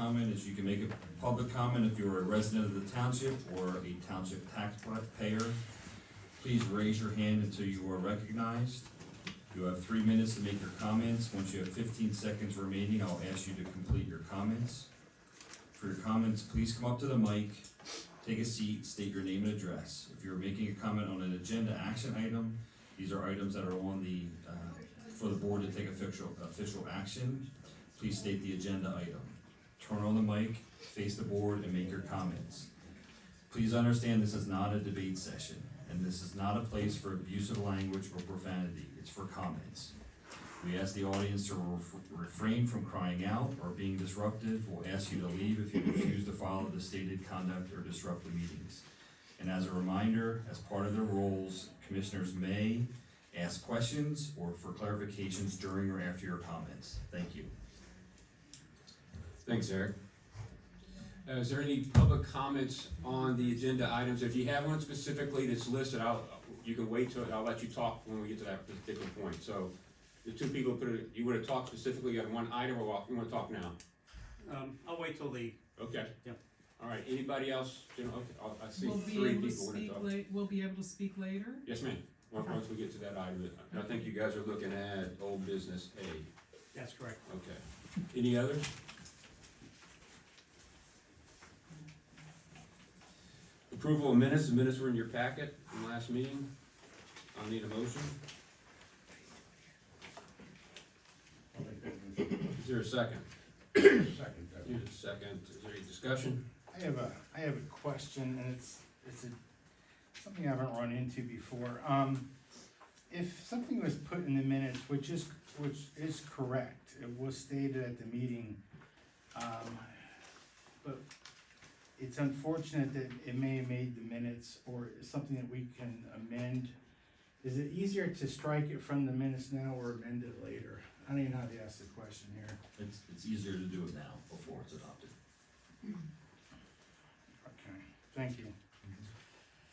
comment is you can make a public comment if you're a resident of the township or a township taxpayer. Please raise your hand until you are recognized. You have 3 minutes to make your comments. Once you have 15 seconds remaining, I'll ask you to complete your comments. For your comments, please come up to the mic, take a seat, state your name and address. If you're making a comment on an agenda action item, these are items that are on the, for the board to take official action. Please state the agenda item. Turn on the mic, face the board, and make your comments. Please understand this is not a debate session, and this is not a place for abusive language or profanity. It's for comments. We ask the audience to refrain from crying out or being disruptive. We'll ask you to leave if you refuse to follow the stated conduct or disrupt the meetings. And as a reminder, as part of their roles, commissioners may ask questions or for clarifications during or after your comments. Thank you. Thanks, Eric. Is there any public comments on the agenda items? If you have one specifically that's listed, you can wait till, I'll let you talk when we get to that particular point. So, the two people you would have talked specifically on one item, or you wanna talk now? I'll wait till the, Okay. Yep. All right, anybody else? Okay, I see We'll be 3 able to people wanna speak talk. we'll be able to speak later? Yes, ma'am. Once we get to that item, I think you guys are looking at old business A. that's correct. Okay. Any others? Approval of minutes. The minutes were in your packet from last meeting. I'll need a motion. Is there a second? Second. Need a second. Is there any discussion? I have a question, and it's something I haven't run into before. If something was put in the minutes, which is correct, it was stated at the meeting, but it's unfortunate that it may have made the minutes, or something that we can amend. Is it easier to strike it from the minutes now or amend it later? I don't even know how to ask the question here. It's easier to do it now before it's adopted. Okay, thank you.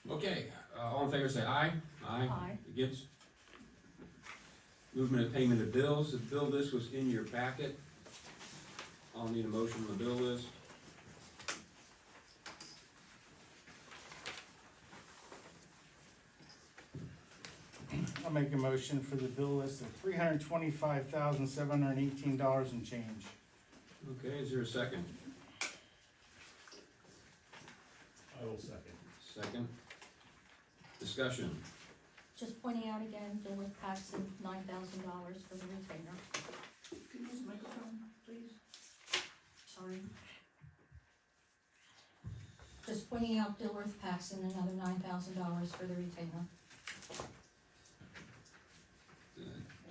Okay, all in favor say aye. Aye. Against? Movement of payment of bills. The bill list was in your packet. I'll need a motion on the bill list. I'll make a motion for the bill list of $325,718 and change. Okay, is there a second? I will second. Second. Discussion. Just pointing out again, Dilworth Paxton, $9,000 for the retainer. Could you use the microphone, please? Sorry. Just pointing out Dilworth Paxton, another $9,000 for the retainer.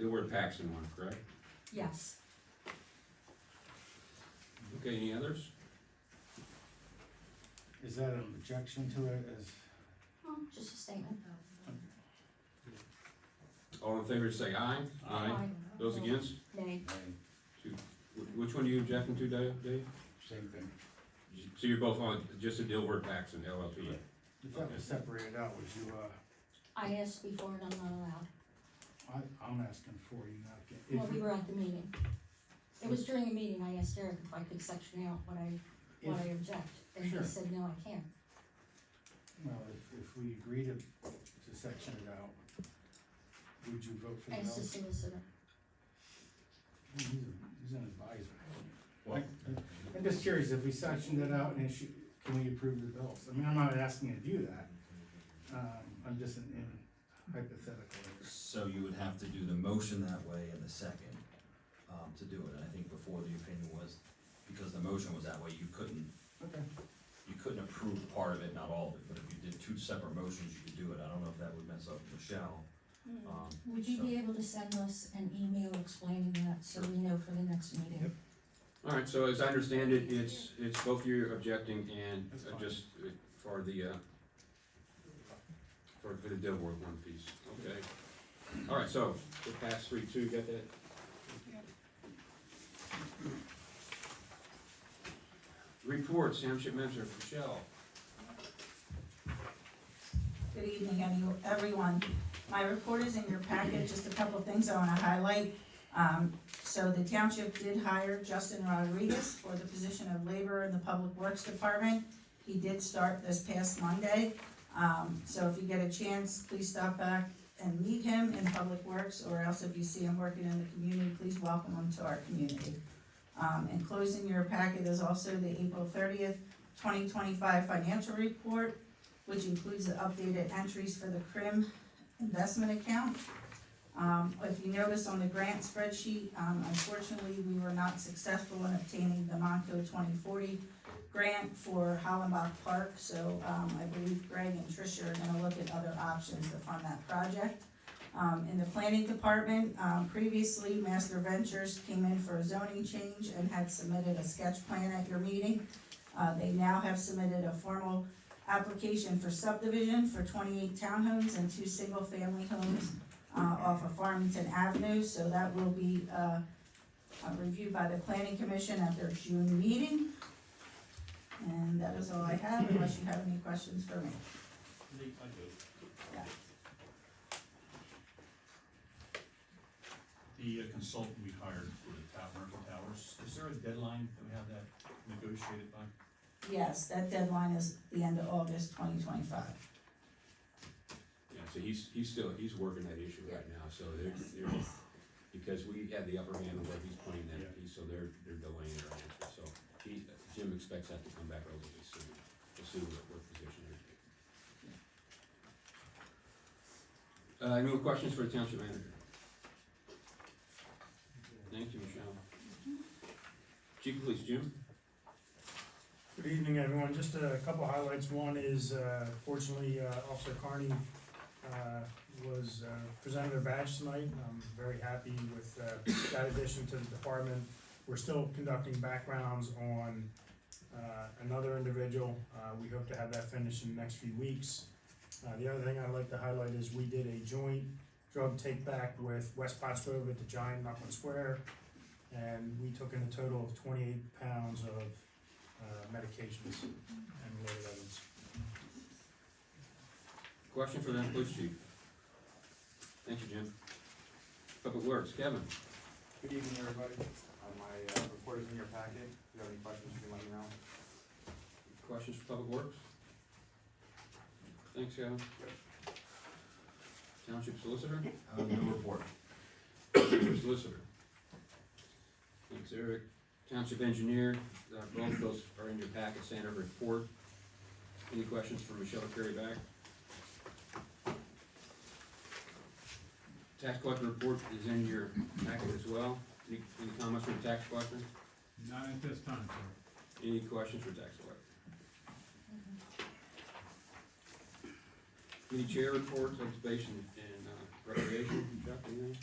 Dilworth Paxton one, correct? Yes. Okay, any others? Is that an objection to it as? Oh, just a statement. All in favor say aye. Those against? Nay. Which one are you objecting to, Dave? Same thing. So you're both on just a Dilworth Paxton LLP? If that was separated out, would you, I asked before and I'm not allowed. I'm asking for you, not again. Well, we were at the meeting. It was during a meeting, I asked Eric if I could section out what I object, and he Sure. said, no, I can't. Well, if we agree to section it out, would you vote for the Ask the bills? solicitor. He's an advisor. I'm just curious, if we sectioned it out and can we approve the bills? I mean, I'm not asking you to do that. I'm just in hypothetical. So you would have to do the motion that way and the second, to do it. And I think before the opinion was, because the motion was that way, you couldn't approve part of it, not all of it, but if you did 2 separate motions, you could do it. I don't know if that would mess up Michelle. Would you be able to send us an email explaining that, so we know for the next meeting? Yep. All right, so as I understand it, it's both you objecting and That's fine. just for the Dilworth one piece, okay? All right, so we'll pass 3-2, you got that? Reports, Township Manager Michelle. Good evening, everyone. My report is in your packet, just a couple of things I want to highlight. So the township did hire Justin Rodriguez for the position of labor Public Works Department. He did start this past Monday, so if you get a chance, please stop back and meet him in Public Works, or else if you see him working in the community, please welcome him to our community. Enclosed in your packet is also the April 30th, 2025 financial report, which includes the updated entries for the CRIM investment account. If you notice on the grant spreadsheet, unfortunately, we were not successful in obtaining the Monco 2040 grant for Hollenbach Park, so I believe Greg and Tricia are gonna look at other options to fund that project. In the planning department, previously, Master Ventures came in for a zoning change and had submitted a sketch plan at your meeting. They now have submitted a formal application for subdivision for 28 townhomes and 2 single-family homes off of Farmington Avenue, so that will be reviewed by the planning commission at their June meeting. And that is all I have, unless you have any questions for me. Yeah. The consultant we hired for the Merkel Towers, is there a deadline that we have that negotiated by? Yes, that deadline is the end of August 2025. Yeah, so he's working that issue right now, so they're, because we had the upper hand on what he's playing that piece, so they're delaying their answer, so Jim expects that to come back relatively soon. We'll see what position they're taking. Any more questions for the township manager? Thank you, Michelle. Chief of Police, Jim? Good evening, everyone. Just a couple highlights. One is, fortunately, Officer Carney, was, presented a badge tonight. I'm very happy with, that addition to the department. We're still conducting backgrounds on, another individual. We hope to have that finished in the next few weeks. The other thing I'd like to highlight is we did a joint drug take back with West Pottsgrove at the Giant Rockland Square. And we took in a total of 28 pounds of medications and related items. Question for the police chief? Thank you, Jim. Public Works, Kevin? Good evening, everybody. My report is in your packet. If you have any questions, you can let me know. Questions for Public Works? Thanks, Kevin. Township Solicitor? No report. Solicitor. Thanks, Eric. Township Engineer, both those are in your packet, standard report. Any questions for Michelle to carry back? Tax collector report is in your packet as well. Any comments from the tax collector? Not at this time, sir. Any questions for tax collector? Any chair reports, occupation and recreation, Chuck, anything?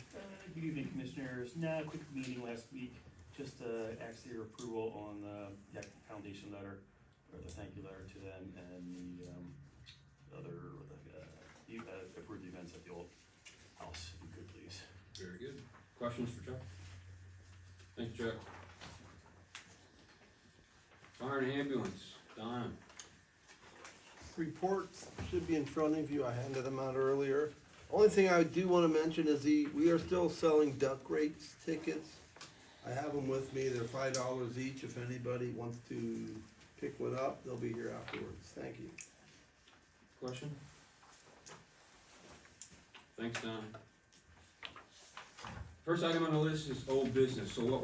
Good evening, Commissioners. Now, a quick meeting last week, just to ask your approval on the foundation letter, or the thank you letter to them, and the other, approved events at the old house, if you could please. Very good. Questions for Chuck? Thank you, Chuck. Fire and ambulance, Don. Reports should be in front of you, I handed them out earlier. Only thing I do wanna mention is we are still selling duck rates tickets. I have them with me, they're $5 each, if anybody wants to pick one up, they'll be here afterwards, thank you. Question? Thanks, Don. First item on the list is old business, so what